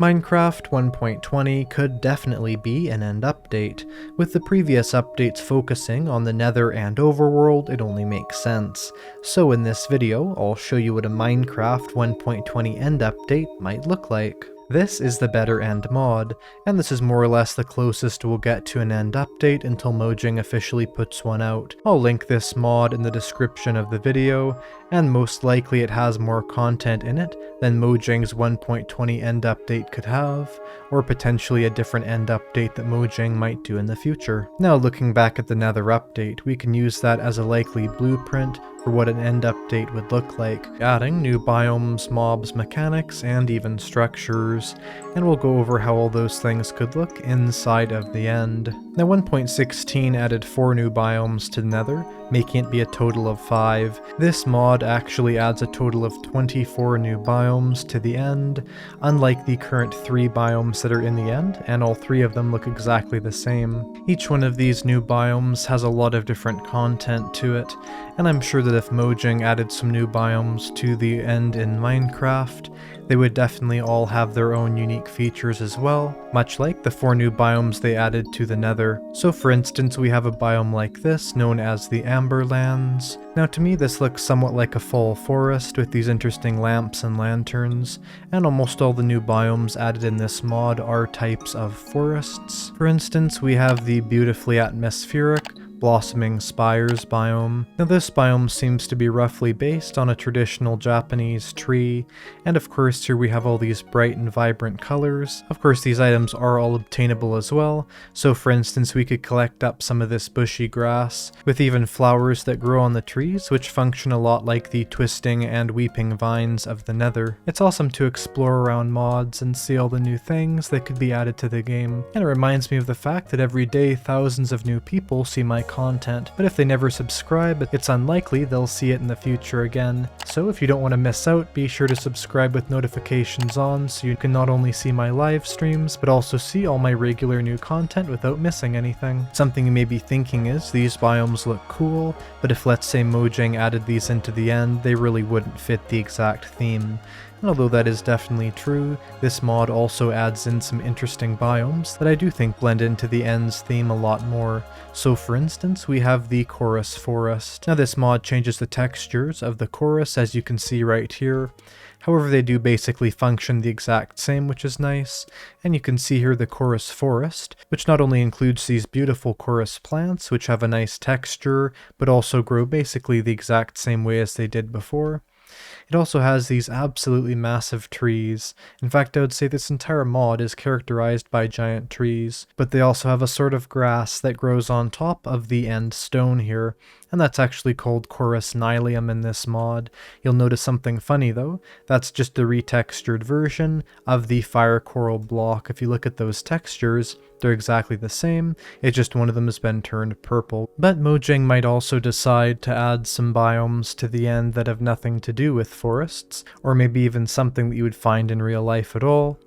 Minecraft 1.20 could definitely be an end update. With the previous updates focusing on the Nether and Overworld, it only makes sense. So in this video, I'll show you what a Minecraft 1.20 end update might look like. This is the Better End mod, and this is more or less the closest we'll get to an end update until Mojang officially puts one out. I'll link this mod in the description of the video, and most likely it has more content in it than Mojang's 1.20 end update could have, or potentially a different end update that Mojang might do in the future. Now looking back at the Nether update, we can use that as a likely blueprint for what an end update would look like, adding new biomes, mobs, mechanics, and even structures, and we'll go over how all those things could look inside of the end. Now 1.16 added 4 new biomes to Nether, making it be a total of 5. This mod actually adds a total of 24 new biomes to the end, unlike the current 3 biomes that are in the end, and all 3 of them look exactly the same. Each one of these new biomes has a lot of different content to it, and I'm sure that if Mojang added some new biomes to the end in Minecraft, they would definitely all have their own unique features as well, much like the 4 new biomes they added to the Nether. So for instance, we have a biome like this, known as the Amberlands. Now to me this looks somewhat like a fall forest with these interesting lamps and lanterns, and almost all the new biomes added in this mod are types of forests. For instance, we have the beautifully atmospheric Blossoming Spires biome. Now this biome seems to be roughly based on a traditional Japanese tree, and of course here we have all these bright and vibrant colors. Of course these items are all obtainable as well, so for instance we could collect up some of this bushy grass, with even flowers that grow on the trees, which function a lot like the twisting and weeping vines of the Nether. It's awesome to explore around mods and see all the new things that could be added to the game, and it reminds me of the fact that every day thousands of new people see my content, but if they never subscribe, it's unlikely they'll see it in the future again. So if you don't want to miss out, be sure to subscribe with notifications on so you can not only see my live streams, but also see all my regular new content without missing anything. Something you may be thinking is, these biomes look cool, but if let's say Mojang added these into the end, they really wouldn't fit the exact theme. And although that is definitely true, this mod also adds in some interesting biomes that I do think blend into the end's theme a lot more. So for instance, we have the Chorus Forest. Now this mod changes the textures of the chorus, as you can see right here. However, they do basically function the exact same, which is nice. And you can see here the Chorus Forest, which not only includes these beautiful chorus plants, which have a nice texture, but also grow basically the exact same way as they did before. It also has these absolutely massive trees. In fact, I would say this entire mod is characterized by giant trees, but they also have a sort of grass that grows on top of the end stone here, and that's actually called Chorus Nylium in this mod. You'll notice something funny though, that's just the retextured version of the fire coral block. If you look at those textures, they're exactly the same, it's just one of them has been turned purple. But Mojang might also decide to add some biomes to the end that have nothing to do with forests, or maybe even something that you would find in real life at all.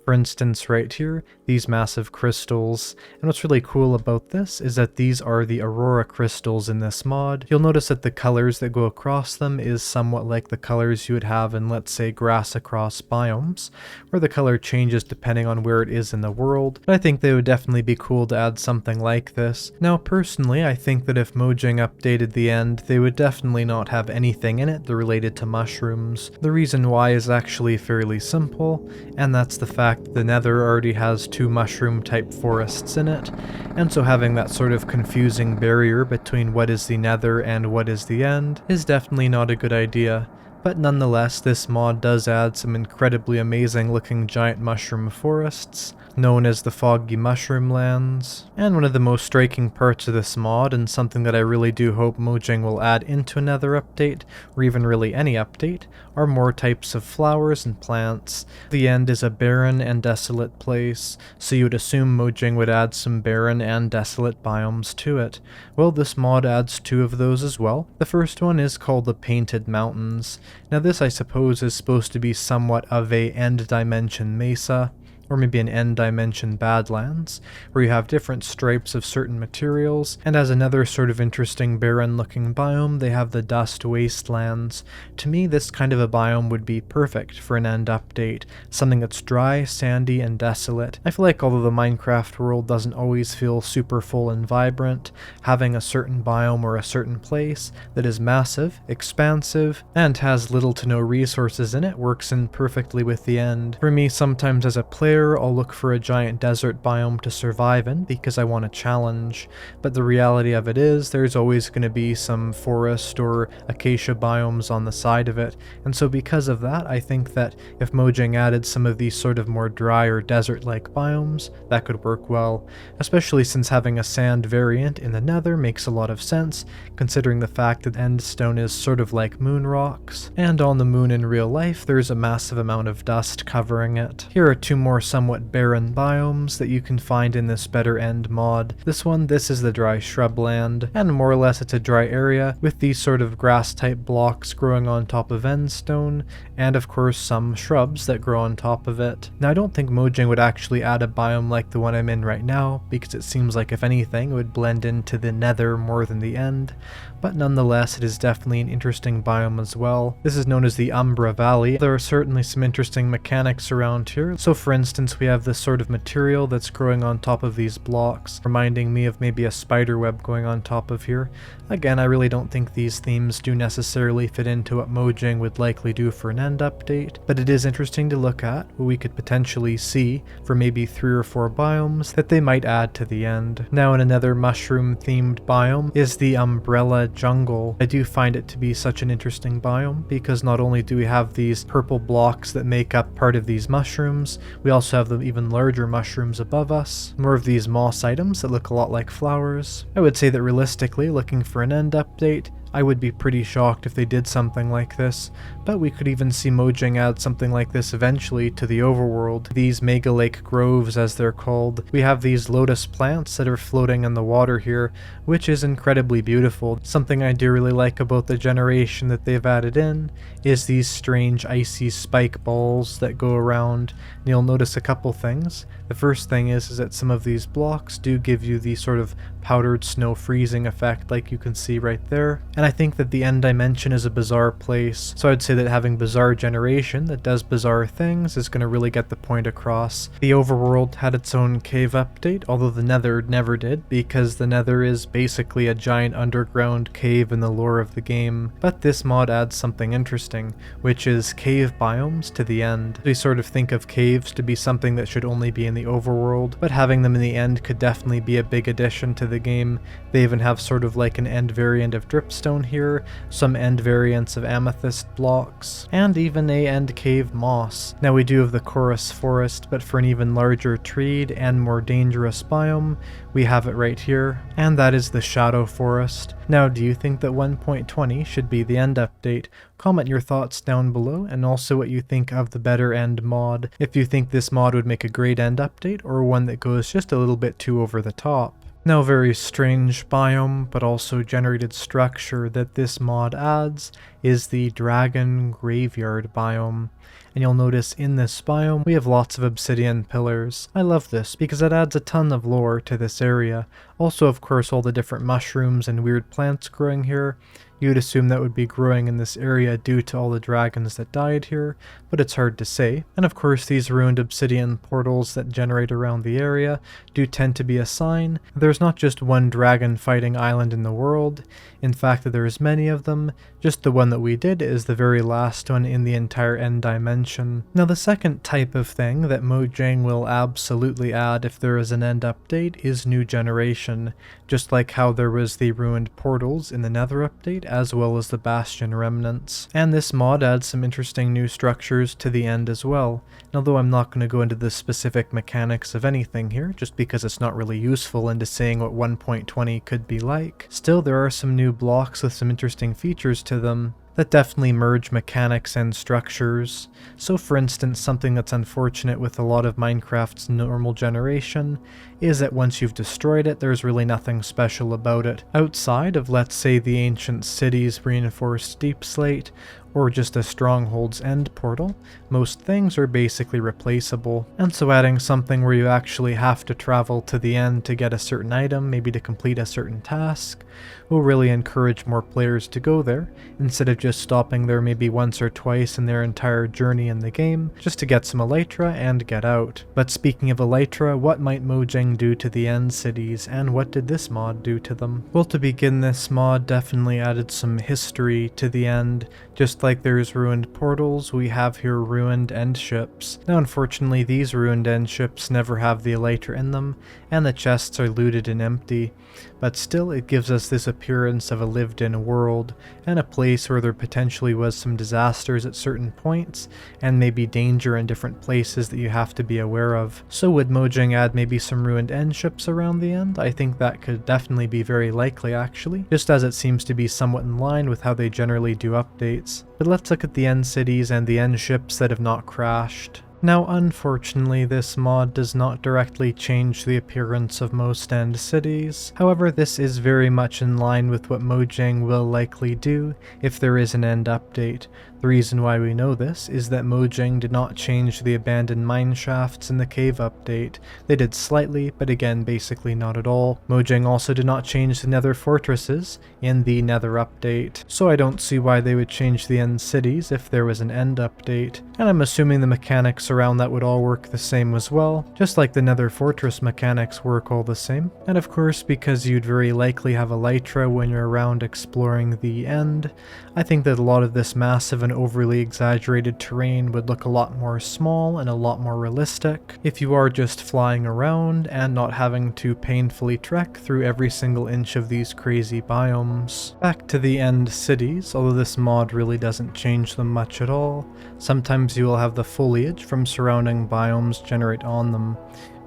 For instance, right here, these massive crystals, and what's really cool about this is that these are the Aurora crystals in this mod. You'll notice that the colors that go across them is somewhat like the colors you would have in, let's say, grass across biomes, where the color changes depending on where it is in the world, but I think they would definitely be cool to add something like this. Now personally, I think that if Mojang updated the end, they would definitely not have anything in it that related to mushrooms. The reason why is actually fairly simple, and that's the fact the Nether already has 2 mushroom type forests in it, and so having that sort of confusing barrier between what is the Nether and what is the end is definitely not a good idea. But nonetheless, this mod does add some incredibly amazing looking giant mushroom forests, known as the Foggy Mushroom Lands. And one of the most striking parts of this mod, and something that I really do hope Mojang will add into another update, or even really any update, are more types of flowers and plants. The end is a barren and desolate place, so you would assume Mojang would add some barren and desolate biomes to it. Well, this mod adds 2 of those as well. The first one is called the Painted Mountains. Now this, I suppose, is supposed to be somewhat of a end dimension mesa, or maybe an end dimension Badlands, where you have different stripes of certain materials, and as another sort of interesting barren looking biome, they have the Dust Wastelands. To me, this kind of a biome would be perfect for an end update, something that's dry, sandy, and desolate. I feel like although the Minecraft world doesn't always feel super full and vibrant, having a certain biome or a certain place that is massive, expansive, and has little to no resources in it works in perfectly with the end. For me, sometimes as a player, I'll look for a giant desert biome to survive in because I want a challenge, but the reality of it is there's always going to be some forest or acacia biomes on the side of it, and so because of that, I think that if Mojang added some of these sort of more dry or desert-like biomes, that could work well, especially since having a sand variant in the Nether makes a lot of sense, considering the fact that Endstone is sort of like moon rocks, and on the moon in real life there's a massive amount of dust covering it. Here are two more somewhat barren biomes that you can find in this Better End mod. This is the dry shrubland, and more or less it's a dry area with these sort of grass type blocks growing on top of Endstone, and of course some shrubs that grow on top of it. Now I don't think Mojang would actually add a biome like the one I'm in right now, because it seems like if anything it would blend into the Nether more than the End, but nonetheless it is definitely an interesting biome as well. This is known as the Umbra Valley. There are certainly some interesting mechanics around here. So for instance, we have this sort of material that's growing on top of these blocks, reminding me of maybe a spider web going on top of here. Again, I really don't think these themes do necessarily fit into what Mojang would likely do for an end update, but it is interesting to look at what we could potentially see for maybe 3 or 4 biomes that they might add to the end. Now in another mushroom themed biome is the Umbrella Jungle. I do find it to be such an interesting biome because not only do we have these purple blocks that make up part of these mushrooms, we also have the even larger mushrooms above us, more of these moss items that look a lot like flowers. I would say that realistically, looking for an end update, I would be pretty shocked if they did something like this, but we could even see Mojang add something like this eventually to the overworld. These Mega Lake Groves, as they're called. We have these lotus plants that are floating in the water here, which is incredibly beautiful. Something I do really like about the generation that they've added in is these strange icy spike balls that go around. And you'll notice a couple things. The first thing is that some of these blocks do give you the sort of powdered snow freezing effect like you can see right there. And I think that the end dimension is a bizarre place, so I'd say that having bizarre generation that does bizarre things is going to really get the point across. The overworld had its own cave update, although the Nether never did, because the Nether is basically a giant underground cave in the lore of the game. But this mod adds something interesting, which is cave biomes to the end. We sort of think of caves to be something that should only be in the overworld, but having them in the end could definitely be a big addition to the game. They even have sort of like an end variant of dripstone here, some end variants of amethyst blocks, and even a end cave moss. Now we do have the Chorus Forest, but for an even larger treed and more dangerous biome, we have it right here, and that is the Shadow Forest. Now, do you think that 1.20 should be the end update? Comment your thoughts down below, and also what you think of the Better End mod. If you think this mod would make a great end update, or one that goes just a little bit too over the top. Now, very strange biome, but also generated structure that this mod adds is the Dragon Graveyard biome. And you'll notice in this biome we have lots of obsidian pillars. I love this because it adds a ton of lore to this area. Also, of course, all the different mushrooms and weird plants growing here. You'd assume that would be growing in this area due to all the dragons that died here, but it's hard to say. And of course, these ruined obsidian portals that generate around the area do tend to be a sign there's not just one dragon fighting island in the world. In fact, there's many of them. Just the one that we did is the very last one in the entire end dimension. Now, the second type of thing that Mojang will absolutely add if there is an end update is new generation, just like how there was the ruined portals in the Nether update, as well as the Bastion remnants. And this mod adds some interesting new structures to the end as well. And although I'm not going to go into the specific mechanics of anything here, just because it's not really useful into saying what 1.20 could be like, still there are some new blocks with some interesting features to them that definitely merge mechanics and structures. So for instance, something that's unfortunate with a lot of Minecraft's normal generation is that once you've destroyed it, there's really nothing special about it. Outside of, let's say, the ancient city's reinforced deep slate, or just a Stronghold's End portal, most things are basically replaceable. And so adding something where you actually have to travel to the end to get a certain item, maybe to complete a certain task, will really encourage more players to go there, instead of just stopping there maybe once or twice in their entire journey in the game, just to get some Elytra and get out. But speaking of Elytra, what might Mojang do to the end cities, and what did this mod do to them? Well, to begin, this mod definitely added some history to the end. Just like there's ruined portals, we have here ruined end ships. Now unfortunately these ruined end ships never have the Elytra in them, and the chests are looted and empty, but still it gives us this appearance of a lived-in world, and a place where there potentially was some disasters at certain points, and maybe danger in different places that you have to be aware of. So would Mojang add maybe some ruined end ships around the end? I think that could definitely be very likely actually, just as it seems to be somewhat in line with how they generally do updates. But let's look at the end cities and the end ships that have not crashed. Now unfortunately this mod does not directly change the appearance of most end cities, however this is very much in line with what Mojang will likely do if there is an end update. The reason why we know this is that Mojang did not change the abandoned mine shafts in the cave update. They did slightly, but again basically not at all. Mojang also did not change the nether fortresses in the nether update, so I don't see why they would change the end cities if there was an end update, and I'm assuming the mechanics around that would all work the same as well, just like the nether fortress mechanics work all the same. And of course, because you'd very likely have Elytra when you're around exploring the end, I think that a lot of this massive and overly exaggerated terrain would look a lot more small and a lot more realistic if you are just flying around and not having to painfully trek through every single inch of these crazy biomes. Back to the end cities, although this mod really doesn't change them much at all, sometimes you will have the foliage from surrounding biomes generate on them,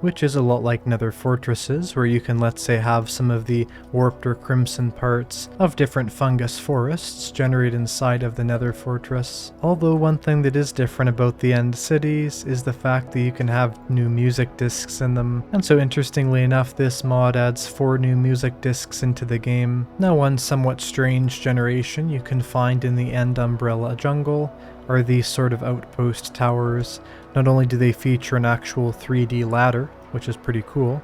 which is a lot like nether fortresses, where you can, let's say, have some of the warped or crimson parts of different fungus forests generate inside of the nether fortress. Although one thing that is different about the end cities is the fact that you can have new music discs in them, and so interestingly enough this mod adds 4 new music discs into the game. Now one somewhat strange generation you can find in the end umbrella jungle are these sort of outpost towers. Not only do they feature an actual 3D ladder, which is pretty cool,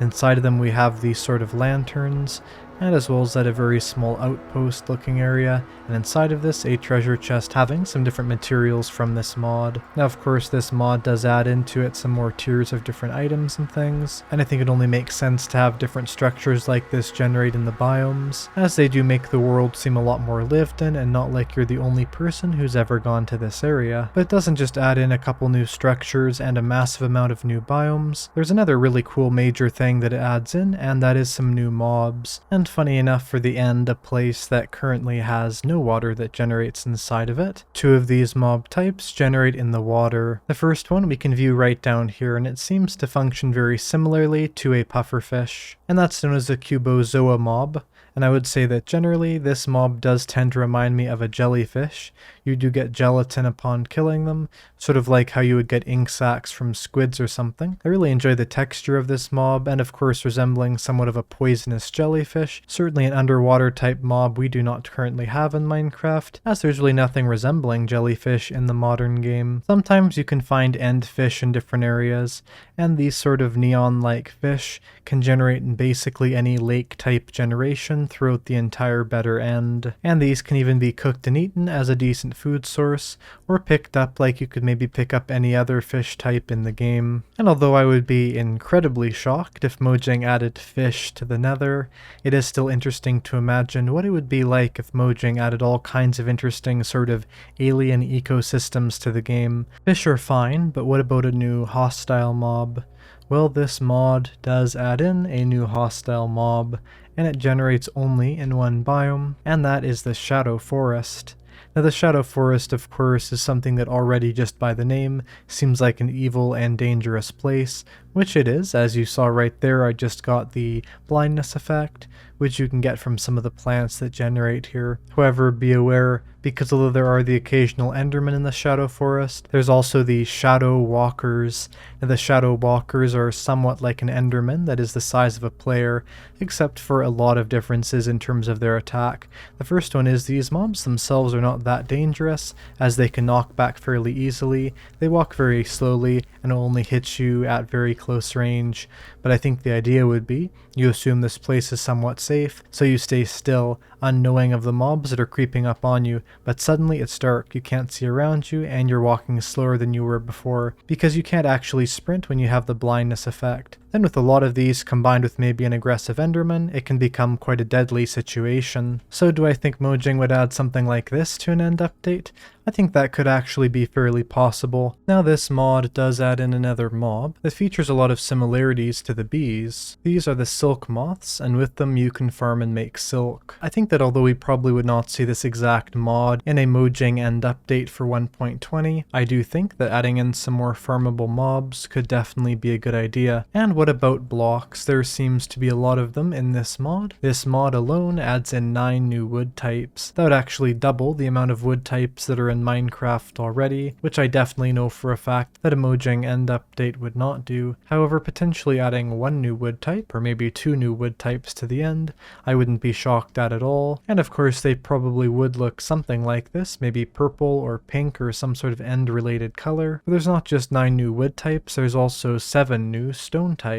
inside of them we have these sort of lanterns, and as well as that a very small outpost looking area, and inside of this a treasure chest having some different materials from this mod. Now of course this mod does add into it some more tiers of different items and things, and I think it only makes sense to have different structures like this generate in the biomes, as they do make the world seem a lot more lived in and not like you're the only person who's ever gone to this area. But it doesn't just add in a couple new structures and a massive amount of new biomes. There's another really cool major thing that it adds in, and that is some new mobs. And funny enough, for the end, a place that currently has no water that generates inside of it. 2 of these mob types generate in the water. The first one we can view right down here, and it seems to function very similarly to a pufferfish, and that's known as a Cubozoa mob. And I would say that generally this mob does tend to remind me of a jellyfish. You do get gelatin upon killing them, sort of like how you would get ink sacs from squids or something. I really enjoy the texture of this mob, and of course resembling somewhat of a poisonous jellyfish. Certainly an underwater type mob we do not currently have in Minecraft, as there's really nothing resembling jellyfish in the modern game. Sometimes you can find end fish in different areas, and these sort of neon-like fish can generate in basically any lake type generation throughout the entire better end. And these can even be cooked and eaten as a decent food source, or picked up like you could maybe pick up any other fish type in the game. And although I would be incredibly shocked if Mojang added fish to the nether, it is still interesting to imagine what it would be like if Mojang added all kinds of interesting sort of alien ecosystems to the game. Fish are fine, but what about a new hostile mob? Well, this mod does add in a new hostile mob, and it generates only in one biome, and that is the Shadow Forest. Now the Shadow Forest, of course, is something that already just by the name seems like an evil and dangerous place, which it is. As you saw right there, I just got the blindness effect, which you can get from some of the plants that generate here. However, be aware, because although there are the occasional Endermen in the Shadow Forest, there's also the Shadow Walkers. Now, the Shadow Walkers are somewhat like an Enderman that is the size of a player, except for a lot of differences in terms of their attack. The first one is these mobs themselves are not that dangerous, as they can knock back fairly easily. They walk very slowly and will only hit you at very close range, but I think the idea would be you assume this place is somewhat safe, so you stay still, unknowing of the mobs that are creeping up on you, but suddenly it's dark, you can't see around you, and you're walking slower than you were before, because you can't actually sprint when you have the blindness effect. Then with a lot of these combined with maybe an aggressive Enderman, it can become quite a deadly situation. So do I think Mojang would add something like this to an end update? I think that could actually be fairly possible. Now this mod does add in another mob that features a lot of similarities to the bees. These are the silk moths, and with them you can farm and make silk. I think that although we probably would not see this exact mod in a Mojang end update for 1.20, I do think that adding in some more farmable mobs could definitely be a good idea. And what about blocks? There seems to be a lot of them in this mod. This mod alone adds in 9 new wood types. That would actually double the amount of wood types that are in Minecraft already, which I definitely know for a fact that a Mojang end update would not do. However, potentially adding 1 new wood type, or maybe 2 new wood types to the end, I wouldn't be shocked at all. And of course they probably would look something like this, maybe purple or pink or some sort of end related color. But there's not just 9 new wood types, there's also 7 new stone types.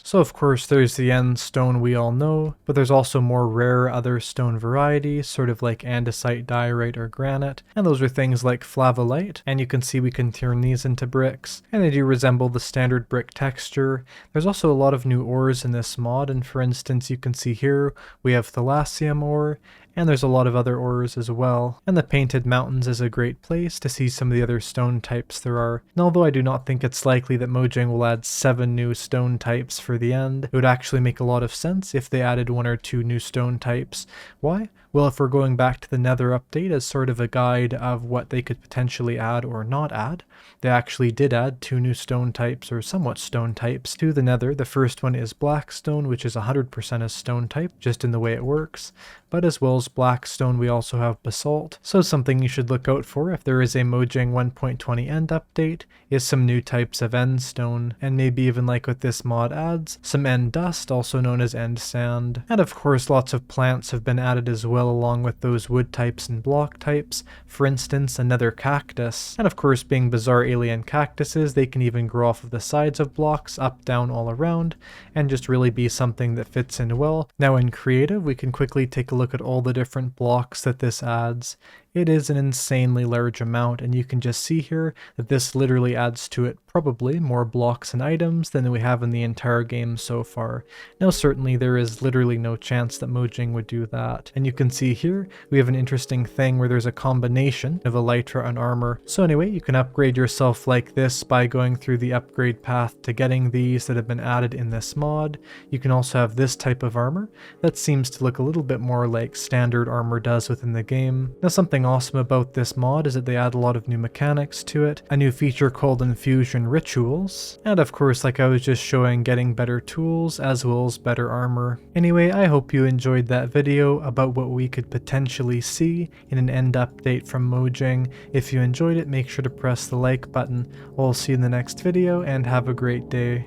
So of course there's the end stone we all know, but there's also more rare other stone varieties, sort of like andesite, diorite, or granite, and those are things like flavolite, and you can see we can turn these into bricks, and they do resemble the standard brick texture. There's also a lot of new ores in this mod, and for instance you can see here we have thalassium ore, and there's a lot of other ores as well. And the Painted Mountains is a great place to see some of the other stone types there are. And although I do not think it's likely that Mojang will add 7 new stone types for the end, it would actually make a lot of sense if they added 1 or 2 new stone types. Why? Well, if we're going back to the Nether update as sort of a guide of what they could potentially add or not add, they actually did add 2 new stone types, or somewhat stone types, to the Nether. The first one is Blackstone, which is 100% a stone type, just in the way it works. But as well as Blackstone, we also have Basalt. So something you should look out for if there is a Mojang 1.20 end update is some new types of end stone, and maybe even like what this mod adds, some end dust, also known as end sand. And of course lots of plants have been added as well along with those wood types and block types. For instance, another cactus. And of course, being bizarre alien cactuses, they can even grow off of the sides of blocks, up, down, all around, and just really be something that fits in well. Now in creative, we can quickly take a look at all the different blocks that this adds. It is an insanely large amount, and you can just see here that this literally adds to it probably more blocks and items than we have in the entire game so far. Now certainly there is literally no chance that Mojang would do that. And you can see here we have an interesting thing where there's a combination of elytra and armor. So anyway, you can upgrade yourself like this by going through the upgrade path to getting these that have been added in this mod. You can also have this type of armor that seems to look a little bit more like standard armor does within the game. Now something awesome about this mod is that they add a lot of new mechanics to it, a new feature called Infusion Rituals, and of course, like I was just showing, getting better tools as well as better armor. Anyway, I hope you enjoyed that video about what we could potentially see in an end update from Mojang. If you enjoyed it, make sure to press the like button. I'll see you in the next video, and have a great day.